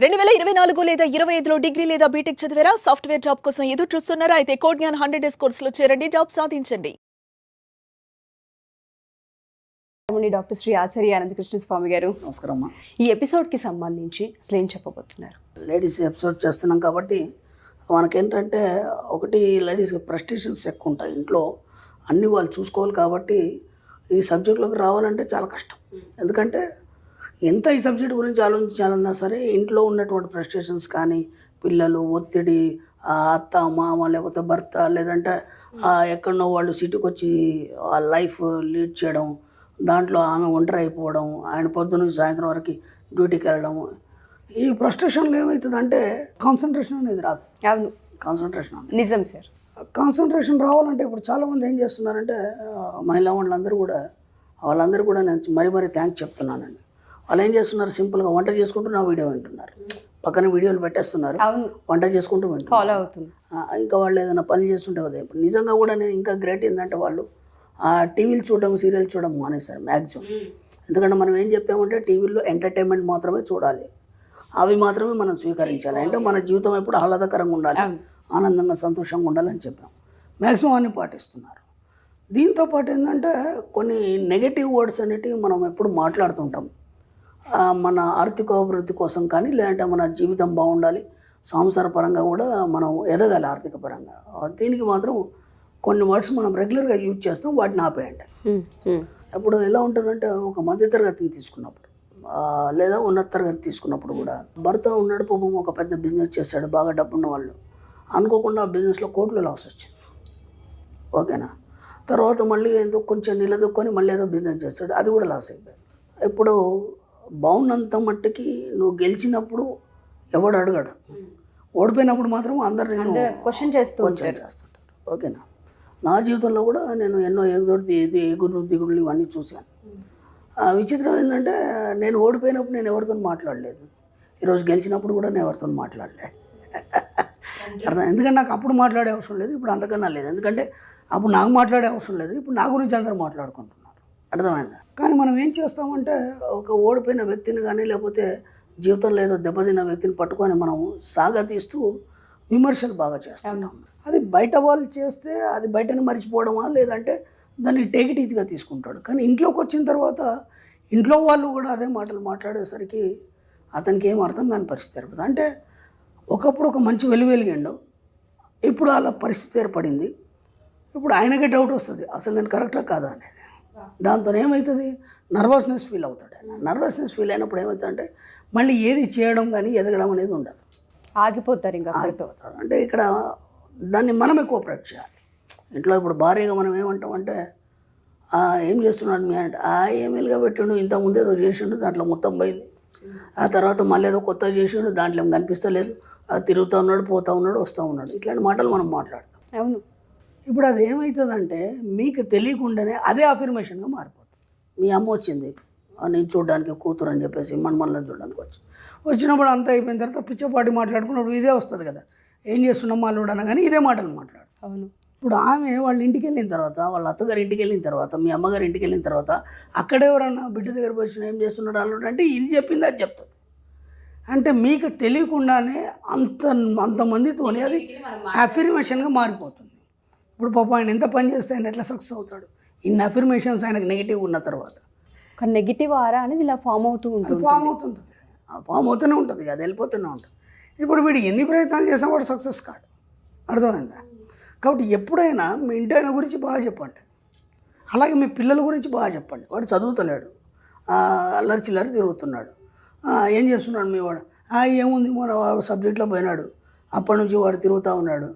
2024 లేదా 25లో డిగ్రీ లేదా బీటెక్ చదివారా? సాఫ్ట్వేర్ జాబ్ కోసం ఎదురు చూస్తున్నారా? అయితే కోడ్ జ్ఞాన్ 100 డేస్ కోర్సులో చేరండి, జాబ్ సాధించండి. డాక్టర్ శ్రీ ఆచార్య అనంతకృష్ణ స్వామి గారు, నమస్కారం అమ్మా. ఈ ఎపిసోడ్కి సంబంధించి అసలు ఏం చెప్పబోతున్నారు? లేడీస్ ఎపిసోడ్ చేస్తున్నాం కాబట్టి మనకేంటంటే ఒకటి లేడీస్ ప్రెస్టేషన్స్ ఎక్కువ ఉంటాయి ఇంట్లో, అన్నీ వాళ్ళు చూసుకోవాలి కాబట్టి ఈ సబ్జెక్టులోకి రావాలంటే చాలా కష్టం. ఎందుకంటే ఎంత ఈ సబ్జెక్ట్ గురించి ఆలోచించాలన్నా సరే ఇంట్లో ఉన్నటువంటి ప్రెస్టేషన్స్ కానీ, పిల్లలు, ఒత్తిడి, అత్త మామ లేకపోతే భర్త, లేదంటే ఎక్కడనో వాళ్ళు సిటీకి వచ్చి ఆ లైఫ్ లీడ్ చేయడం, దాంట్లో ఆమె ఒంటరి అయిపోవడం, ఆయన పొద్దున్న నుంచి సాయంత్రం వరకు డ్యూటీకి వెళ్ళడం, ఈ ఫ్రస్ట్రేషన్లో ఏమవుతుందంటే కాన్సన్ట్రేషన్ అనేది రాదు. అవును, కాన్సన్ట్రేషన్ నిజం సార్. కాన్సన్ట్రేషన్ రావాలంటే ఇప్పుడు చాలామంది ఏం చేస్తున్నారంటే మహిళా వాళ్ళందరూ కూడా నేను మరీ థ్యాంక్స్ చెప్తున్నానండి. వాళ్ళు ఏం చేస్తున్నారు, సింపుల్గా వంట చేసుకుంటూ నా వీడియో వింటున్నారు, పక్కన వీడియోలు పెట్టేస్తున్నారు, వంట చేసుకుంటూ ఫాలో వింటున్నారు. అవుతుంది. ఇంకా వాళ్ళు ఏదైనా పని చేస్తుంటే కదా. ఇప్పుడు నిజంగా కూడా నేను ఇంకా గ్రేట్ ఏంటంటే వాళ్ళు టీవీలు చూడడం, సీరియల్ చూడడం మానేశారు మ్యాక్సిమం. ఎందుకంటే మనం ఏం చెప్పామంటే టీవీల్లో ఎంటర్టైన్మెంట్ మాత్రమే చూడాలి, అవి మాత్రమే మనం స్వీకరించాలి. అంటే మన జీవితం ఎప్పుడు ఆహ్లాదకరంగా ఉండాలి, ఆనందంగా సంతోషంగా ఉండాలని చెప్పాము. మ్యాక్సిమం అన్ని పాటిస్తున్నారు. దీంతోపాటు ఏంటంటే కొన్ని నెగటివ్ వర్డ్స్ అనేటివి మనం ఎప్పుడు మాట్లాడుతుంటాం. మన ఆర్థికాభివృద్ధి కోసం కానీ, లేదంటే మన జీవితం బాగుండాలి, సంసార పరంగా కూడా మనం ఎదగాలి ఆర్థిక పరంగా. దీనికి మాత్రం కొన్ని వర్డ్స్ మనం రెగ్యులర్గా యూజ్ చేస్తాం, వాటిని ఆపేయండి. ఇప్పుడు ఎలా ఉంటుందంటే ఒక మధ్యతరగతిని తీసుకున్నప్పుడు లేదా ఉన్నత తరగతి తీసుకున్నప్పుడు కూడా భర్త ఉన్నాడు, పాపం ఒక పెద్ద బిజినెస్ చేశాడు, బాగా డబ్బున్న వాళ్ళు, అనుకోకుండా ఆ బిజినెస్లో కోట్లు లాస్ వచ్చింది. ఓకేనా, తర్వాత మళ్ళీ ఎందుకు కొంచెం నిలదొక్కొని మళ్ళీ ఏదో బిజినెస్ చేస్తాడు, అది కూడా లాస్ అయిపోయింది. ఇప్పుడు బాగున్నంత మట్టుకి నువ్వు గెలిచినప్పుడు ఎవడు అడగడు, ఓడిపోయినప్పుడు మాత్రం అందరు నేను క్వశ్చన్ చేస్తుంటారు. ఓకేనా, నా జీవితంలో కూడా నేను ఎన్నో ఎగురు దిగుళ్ళు ఇవన్నీ చూశాను. విచిత్రం ఏంటంటే నేను ఓడిపోయినప్పుడు నేను ఎవరితో మాట్లాడలేదు, ఈరోజు గెలిచినప్పుడు కూడా నేను ఎవరితో మాట్లాడలేదు. అర్థం, ఎందుకంటే నాకు అప్పుడు మాట్లాడే అవసరం లేదు, ఇప్పుడు అంతకన్నా లేదు. ఎందుకంటే అప్పుడు నాకు మాట్లాడే అవసరం లేదు, ఇప్పుడు నా గురించి అందరూ మాట్లాడుకుంటున్నారు. అర్థమైందా? కానీ మనం ఏం చేస్తామంటే ఒక ఓడిపోయిన వ్యక్తిని కానీ, లేకపోతే జీవితంలో ఏదో దెబ్బతిన్న వ్యక్తిని పట్టుకొని మనం సాగతీస్తూ విమర్శలు బాగా చేస్తాం. అది బయట వాళ్ళు చేస్తే అది బయటని మర్చిపోవడమా, లేదంటే దాన్ని టేక్ ఇట్ ఈజీగా తీసుకుంటాడు. కానీ ఇంట్లోకి వచ్చిన తర్వాత ఇంట్లో వాళ్ళు కూడా అదే మాటలు మాట్లాడేసరికి అతనికి ఏం అర్థం కాని పరిస్థితి ఏర్పడుతుంది. అంటే ఒకప్పుడు ఒక మంచి వెలిగిండు, ఇప్పుడు అలా పరిస్థితి ఏర్పడింది. ఇప్పుడు ఆయనకే డౌట్ వస్తుంది, అసలు నేను కరెక్టా కాదా అనేది. దాంతో ఏమవుతుంది, నర్వస్నెస్ ఫీల్ అవుతాడు. ఆయన నర్వస్నెస్ ఫీల్ అయినప్పుడు ఏమవుతుందంటే మళ్ళీ ఏది చేయడం కానీ ఎదగడం అనేది ఉండదు, ఆగిపోతారు. ఇంకా ఆగిపోతాడు. అంటే ఇక్కడ దాన్ని మనమే కోఆపరేట్ చేయాలి. ఇంట్లో ఇప్పుడు భార్యగా మనం ఏమంటామంటే ఏం చేస్తున్నాడు మీ అంటే, ఏమేలుగా పెట్టిండు, ఇంతకుముందు ఏదో చేసిండు, దాంట్లో మొత్తం పోయింది, ఆ తర్వాత మళ్ళీ ఏదో కొత్తగా చేసిండు, దాంట్లో ఏం కనిపిస్తలేదు, తిరుగుతూ ఉన్నాడు, పోతూ ఉన్నాడు, వస్తూ ఉన్నాడు, ఇట్లాంటి మాటలు మనం మాట్లాడతాం. అవును. ఇప్పుడు అది ఏమవుతుందంటే మీకు తెలియకుండానే అదే అఫర్మేషన్గా మారిపోతుంది. మీ అమ్మ వచ్చింది, నేను చూడడానికి కూతురు అని చెప్పేసి మనల్ని చూడడానికి వచ్చినప్పుడు అంతా అయిపోయిన తర్వాత పిచ్చపాటి మాట్లాడుకున్నప్పుడు ఇదే వస్తుంది కదా, ఏం చేస్తున్నాం వాళ్ళు కానీ ఇదే మాటలు మాట్లాడు. అవును. ఇప్పుడు ఆమె వాళ్ళ ఇంటికి వెళ్ళిన తర్వాత, వాళ్ళ అత్తగారి ఇంటికి వెళ్ళిన తర్వాత, మీ అమ్మగారి ఇంటికి వెళ్ళిన తర్వాత అక్కడెవరన్నా బిడ్డ దగ్గర వచ్చిన ఏం చేస్తున్నాడు అల్లుడు అంటే ఇది చెప్పింది అది చెప్తుంది. అంటే మీకు తెలియకుండానే అంతమందితోనే అది అఫర్మేషన్గా మారిపోతుంది. ఇప్పుడు పాపం ఆయన ఎంత పని చేస్తే ఆయన ఎట్లా సక్సెస్ అవుతాడు, ఇన్ని అఫర్మేషన్స్ ఆయనకు నెగిటివ్ ఉన్న తర్వాత. ఒక నెగిటివ్ ఆరా అనేది ఇలా ఫామ్ అవుతూనే ఉంటుంది, అది వెళ్ళిపోతూనే ఉంటుంది. ఇప్పుడు వీడు ఎన్ని ప్రయత్నాలు చేసినా వాడు సక్సెస్ కాడు. అర్థమైందా? కాబట్టి ఎప్పుడైనా మీ ఇంటి ఆయన గురించి బాగా చెప్పండి, అలాగే మీ పిల్లల గురించి బాగా చెప్పండి. వాడు చదువుతలేడు, అల్లరి చిల్లరి తిరుగుతున్నాడు, ఏం చేస్తున్నాడు మీ వాడు, ఏముంది మన వాడు సబ్జెక్ట్లో పోయినాడు, అప్పటి నుంచి వాడు తిరుగుతూ ఉన్నాడు,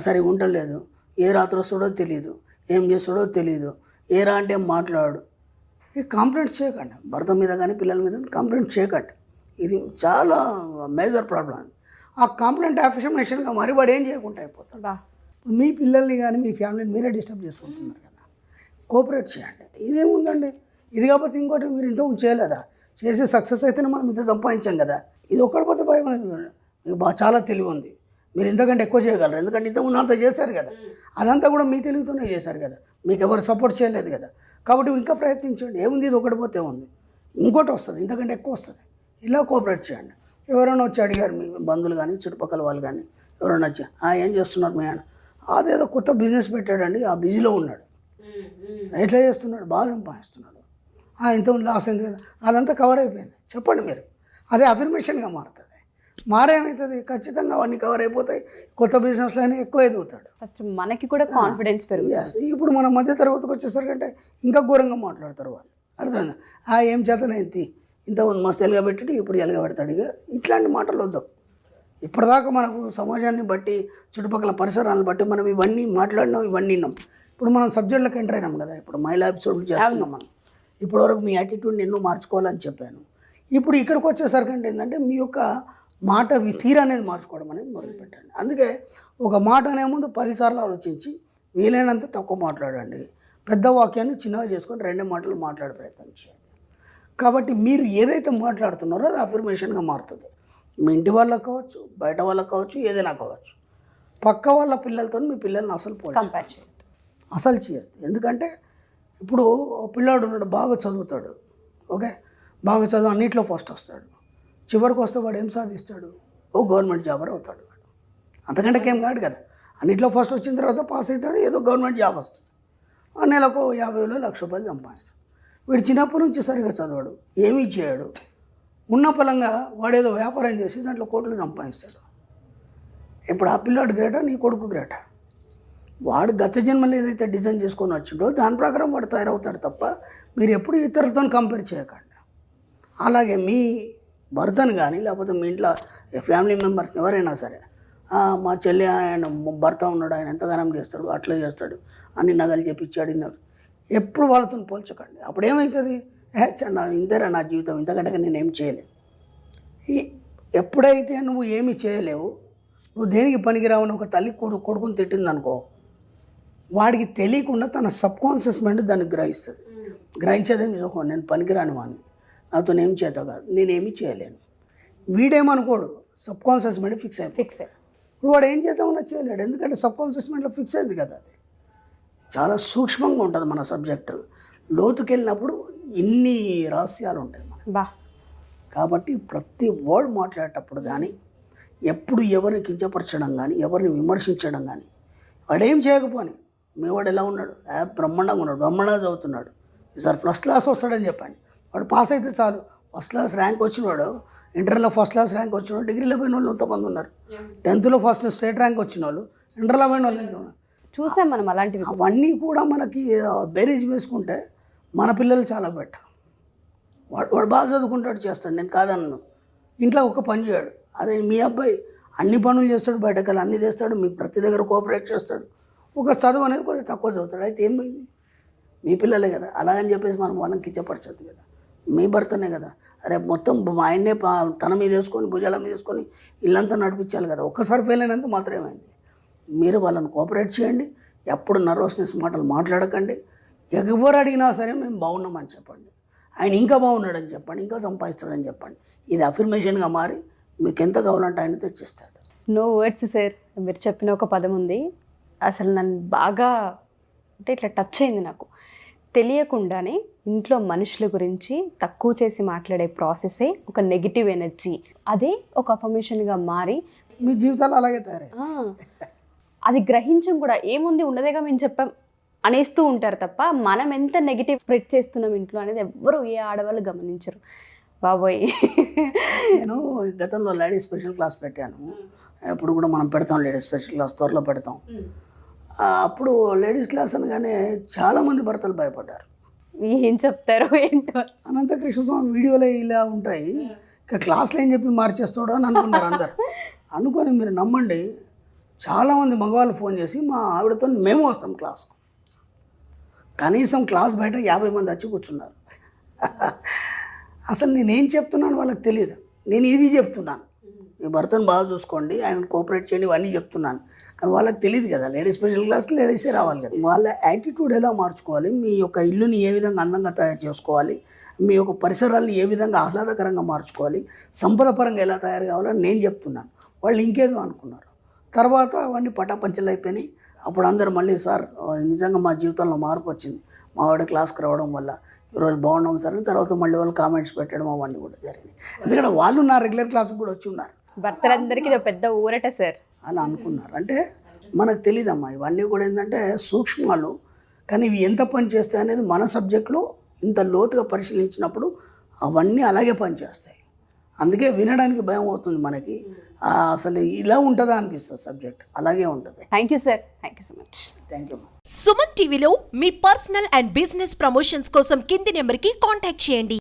సరిగా ఉండలేదు, ఏ రాత్రి వస్తాడో తెలియదు, ఏం చేస్తాడో తెలియదు, ఏరా అంటే మాట్లాడు. ఈ కంప్లైంట్స్ చేయకండి, భర్త మీద కానీ పిల్లల మీద కంప్లైంట్ చేయకండి. ఇది చాలా మేజర్ ప్రాబ్లం. ఆ కంప్లైంట్ అఫర్మేషన్గా మరి వాడు ఏం చేయకుండా అయిపోతాడు. మీ పిల్లల్ని కానీ మీ ఫ్యామిలీని మీరే డిస్టర్బ్ చేసుకుంటున్నారు కదా, కోఆపరేట్ చేయండి. ఇదేముందండి, ఇది కాకపోతే ఇంకోటి మీరు ఇంతకుముందు చేయలేదా, చేసి సక్సెస్ అయితేనే మనం ఇంత సంపాదించాం కదా, ఇది ఒక్కడిపోతే భయం అనేది మీకు చాలా తెలివి ఉంది, మీరు ఇంతకంటే ఎక్కువ చేయగలరు. ఎందుకంటే ఇంతకుముందు అంతా చేశారు కదా, అదంతా కూడా మీ తెలివితోనే చేశారు కదా, మీకు ఎవరు సపోర్ట్ చేయలేదు కదా. కాబట్టి ఇంకా ప్రయత్నించండి, ఏముంది ఇది ఒకటి పోతే ఉంది, ఇంకోటి వస్తుంది, ఇంతకంటే ఎక్కువ వస్తుంది. ఇలా కోఆపరేట్ చేయండి. ఎవరైనా వచ్చి అడిగారు మీ బంధువులు కానీ చుట్టుపక్కల వాళ్ళు కానీ ఎవరైనా వచ్చి ఏం చేస్తున్నారు మీ ఆయన, అదేదో కొత్త బిజినెస్ పెట్టాడండి, ఆ బిజీలో ఉన్నాడు, ఎట్లా చేస్తున్నాడు, బాగా సంపాదిస్తున్నాడు, ఇంత లాస్ అయింది కదా, అదంతా కవర్ అయిపోయింది. చెప్పండి మీరు, అదే అఫర్మేషన్గా మారుతుంది. మారేమవుతుంది, ఖచ్చితంగా అవన్నీ కవర్ అయిపోతాయి, కొత్త బిజినెస్లో అయినా ఎక్కువ ఎదుగుతాడు. ఫస్ట్ మనకి కూడా కాన్ఫిడెన్స్ పెరుగుతుంది. Yes. ఇప్పుడు మన మధ్య తరగతికి వచ్చేసరికంటే ఇంకా ఘోరంగా మాట్లాడతారు వాళ్ళు. అర్థమైందా, ఏం చేతనైంది, ఇంతకుముందు మస్తు ఎలగబెట్టి ఇప్పుడు ఎలగబెడతాడు. ఇక ఇట్లాంటి మాటలు వద్దాం. ఇప్పటిదాకా మనకు సమాజాన్ని బట్టి చుట్టుపక్కల పరిసరాలను బట్టి మనం ఇవన్నీ మాట్లాడినాం, ఇవన్నీ విన్నాం. ఇప్పుడు మనం సబ్జెక్టులకు ఎంటర్ అయినాం కదా. ఇప్పుడు మహిళా ఎపిసోడ్లు చేస్తున్నాం మనం. ఇప్పటివరకు మీ యాటిట్యూడ్ని ఎన్నో మార్చుకోవాలని చెప్పాను. ఇప్పుడు ఇక్కడికి వచ్చేసరికి ఏంటంటే మీ యొక్క మాట తీరు అనేది మార్చుకోవడం అనేది మొదలుపెట్టండి. అందుకే ఒక మాట అనే ముందు 10 సార్లు ఆలోచించి వీలైనంత తక్కువ మాట్లాడండి. పెద్ద వాక్యాన్ని చిన్నగా చేసుకొని 2 మాటలు మాట్లాడే ప్రయత్నం చేయండి. కాబట్టి మీరు ఏదైతే మాట్లాడుతున్నారో అది అఫర్మేషన్గా మారుతుంది. మీ ఇంటి వాళ్ళకి కావచ్చు, బయట వాళ్ళకి కావచ్చు, ఏదైనా కావచ్చు. పక్క వాళ్ళ పిల్లలతో మీ పిల్లల్ని అసలు కంపేర్ చేయొద్దు, అసలు చేయొద్దు. ఎందుకంటే ఇప్పుడు పిల్లాడు ఉన్నాడు, బాగా చదువుతాడు, ఓకే, బాగా చదువు అన్నింటిలో ఫస్ట్ వస్తాడు. చివరికి వస్తే వాడు ఏం సాధిస్తాడు, గవర్నమెంట్ జాబర్ అవుతాడు వాడు. అంతకంటే ఏం కాదు కదా. అన్నింటిలో ఫస్ట్ వచ్చిన తర్వాత పాస్ అవుతాడు, ఏదో గవర్నమెంట్ జాబ్ వస్తుంది. నెలకు 50,000 1,00,000 రూపాయలు సంపాదిస్తాడు. వీడు చిన్నప్పటి నుంచి సరిగ్గా చదవాడు, ఏమీ చేయడు, ఉన్న పలంగా వాడేదో వ్యాపారం చేసి దాంట్లో కోట్లు సంపాదిస్తాడు. ఇప్పుడు ఆ పిల్లాడు గ్రేటా, నీ కొడుకు గ్రేటా? వాడు గత జన్మలో ఏదైతే డిజైన్ చేసుకొని వచ్చిండో దాని ప్రకారం వాడు తయారవుతాడు తప్ప మీరు ఎప్పుడు ఇతరులతో కంపేర్ చేయకండి. అలాగే మీ భర్తను కానీ లేకపోతే మీ ఇంట్లో ఫ్యామిలీ మెంబర్స్ ఎవరైనా సరే, మా చెల్లి ఆయన భర్త ఉన్నాడు, ఆయన ఎంతగానం చేస్తాడు, అట్లా చేస్తాడు, అన్ని నగలు చెప్పించాడు, ఎప్పుడు వాళ్ళతో పోల్చకండి. అప్పుడు ఏమవుతుంది, ఇంతేరా నా జీవితం, ఇంతకంటే నేనేం చేయలేను. ఎప్పుడైతే నువ్వు ఏమి చేయలేవు, నువ్వు దేనికి పనికిరావని ఒక తల్లి కొడుకుని తిట్టిందనుకో, వాడికి తెలియకుండా తన సబ్కాన్షియస్ మైండ్ దాన్ని గ్రహిస్తుంది. గ్రహించేదేమి చూసుకో, నేను పనికిరాని వాడిని, నాతో ఏం చేత కాదు, నేనేమి చేయలేను. వీడేమనుకోడు, సబ్కాన్షియస్ మైండ్ ఫిక్స్ అయిపోయి వాడు ఏం చేద్దామన్నా చేయలేడు. ఎందుకంటే సబ్కాన్షియస్ మైండ్లో ఫిక్స్ అయింది కదా. అది చాలా సూక్ష్మంగా ఉంటుంది మన సబ్జెక్టు. లోతుకెళ్ళినప్పుడు ఇన్ని రహస్యాలు ఉంటాయి మన. కాబట్టి ప్రతి వర్డ్ మాట్లాడేటప్పుడు కానీ, ఎప్పుడు ఎవరిని కించపరచడం కానీ, ఎవరిని విమర్శించడం కానీ, వాడేం చేయకపోని మీ వాడు ఎలా ఉన్నాడు, బ్రహ్మాండంగా ఉన్నాడు, బ్రహ్మాండంగా చదువుతున్నాడు, ఈసారి ఫస్ట్ క్లాస్ వస్తాడని చెప్పండి. వాడు పాస్ అయితే చాలు. ఫస్ట్ క్లాస్ ర్యాంక్ వచ్చినవాడు, ఇంటర్లో ఫస్ట్ క్లాస్ ర్యాంక్ వచ్చినవాడు, డిగ్రీలో పోయిన వాళ్ళు ఎంతమంది ఉన్నారు, 10th ఫస్ట్ స్టేట్ ర్యాంక్ వచ్చిన వాళ్ళు, ఇంటర్లో పోయిన వాళ్ళు ఎంత ఉన్నారు, చూసాం మనం అలాంటివి. అవన్నీ కూడా మనకి బేరీజ్ వేసుకుంటే మన పిల్లలు చాలా బెటర్. వాడు బాగా చదువుకుంటాడు, చేస్తాడు, నేను కాదన్నాను. ఇంట్లో ఒక పని చేయడు. అదే మీ అబ్బాయి అన్ని పనులు చేస్తాడు, బయటకెళ్ళి అన్నీ చేస్తాడు, మీకు ప్రతి దగ్గర కోఆపరేట్ చేస్తాడు. ఒక చదువు అనేది కొంచెం తక్కువ చదువుతాడు. అయితే ఏమైంది, మీ పిల్లలే కదా. అలాగని చెప్పేసి మనం వాళ్ళని కించపరచద్దు కదా. మీ భర్తనే కదా, రేపు మొత్తం మా ఆయన్నే తన మీద వేసుకొని భుజాల మీద వేసుకొని ఇల్లంతా నడిపించాలి కదా. ఒక్కసారి ఫెయిల్ అయినంత మాత్రమేమైంది. మీరు వాళ్ళని కోఆపరేట్ చేయండి, ఎప్పుడు నర్వస్నెస్ మాటలు మాట్లాడకండి. ఎవరు అడిగినా సరే మేము బాగున్నామని చెప్పండి, ఆయన ఇంకా బాగున్నాడని చెప్పండి, ఇంకా సంపాదిస్తాడని చెప్పండి. ఇది అఫర్మేషన్గా మారి మీకు ఎంత కావాలంటే ఆయన తెచ్చిస్తాడు. No words sir. మీరు చెప్పిన ఒక పదం ఉంది, అసలు నన్ను బాగా అంటే ఇట్లా టచ్ అయింది. నాకు తెలియకుండానే ఇంట్లో మనుషుల గురించి తక్కువ చేసి మాట్లాడే ప్రాసెసే ఒక నెగిటివ్ ఎనర్జీ. అదే ఒక అఫర్మేషన్గా మారి మీ జీవితాలు అలాగే తయారై అది గ్రహించం కూడా ఏముంది ఉన్నదేగా మేము చెప్పాం అనేస్తూ ఉంటారు తప్ప మనం ఎంత నెగిటివ్ స్ప్రెడ్ చేస్తున్నాం ఇంట్లో అనేది ఎవ్వరు ఏ ఆడవాళ్ళు గమనించరు. బాబోయ్, నేను గతంలో లేడీస్ స్పెషల్ క్లాస్ పెట్టాను. ఇప్పుడు కూడా మనం పెడతాం, లేడీస్ స్పెషల్ క్లాస్ త్వరలో పెడతాం. అప్పుడు లేడీస్ క్లాస్ అనగానే చాలామంది భర్తలు భయపడ్డారు. ఏం చెప్తారో ఏంటో. అనంతకృష్ణ స్వామి వీడియోలో ఇలా ఉంటాయి, ఇక క్లాస్లో ఏం చెప్పి మార్చేస్తాడో అని అనుకున్నారు అందరు. అనుకొని మీరు నమ్మండి, చాలామంది మగవాళ్ళు ఫోన్ చేసి మా ఆవిడతో మేము వస్తాం క్లాస్కు. కనీసం క్లాస్ బయట 50 మంది వచ్చి కూర్చున్నారు. అసలు నేనేం చెప్తున్నాను వాళ్ళకి తెలియదు. నేను ఇవి చెప్తున్నాను, మీ భర్తను బాగా చూసుకోండి, ఆయన కోఆపరేట్ చేయండి, ఇవన్నీ చెప్తున్నాను. కానీ వాళ్ళకి తెలియదు కదా, లేడీస్ స్పెషల్ క్లాస్కి లేడీసే రావాలి కదా. వాళ్ళ యాటిట్యూడ్ ఎలా మార్చుకోవాలి, మీ యొక్క ఇల్లుని ఏ విధంగా అందంగా తయారు చేసుకోవాలి, మీ యొక్క పరిసరాలను ఏ విధంగా ఆహ్లాదకరంగా మార్చుకోవాలి, సంపద పరంగా ఎలా తయారు కావాలని నేను చెప్తున్నాను. వాళ్ళు ఇంకేదో అనుకున్నారు. తర్వాత అవన్నీ పటాపంచలు అయిపోయినాయి. అప్పుడు అందరు మళ్ళీ సార్ నిజంగా మా జీవితంలో మార్పు వచ్చింది, మా వాడి క్లాస్కి రావడం వల్ల ఈరోజు బాగున్నాం సార్ అని తర్వాత మళ్ళీ వాళ్ళు కామెంట్స్ పెట్టడం అవన్నీ కూడా జరిగినాయి. ఎందుకంటే వాళ్ళు నా రెగ్యులర్ క్లాస్కి కూడా వచ్చి ఉన్నారు, భర్తలందరికీ ఇది ఒక పెద్ద ఊరట సార్. అలా అనుకున్నారు. అంటే మనకు తెలియదమ్మా ఇవన్నీ కూడా ఏంటంటే సూక్ష్మాలు, కానీ ఇవి ఎంత పని చేస్తాయి అనేది మన సబ్జెక్ట్లో ఇంత లోతుగా పరిశీలించినప్పుడు అవన్నీ అలాగే పనిచేస్తాయి. అందుకే వినడానికి భయం అవుతుంది మనకి, అసలు ఇలా ఉంటుందా అనిపిస్తుంది సబ్జెక్ట్, అలాగే ఉంటుంది. Thank you sir, thank you so much. Thank you. Suman టీవీలో మీ పర్సనల్ అండ్ బిజినెస్ ప్రమోషన్స్ కోసం కింది నెంబర్కి కాంటాక్ట్ చేయండి.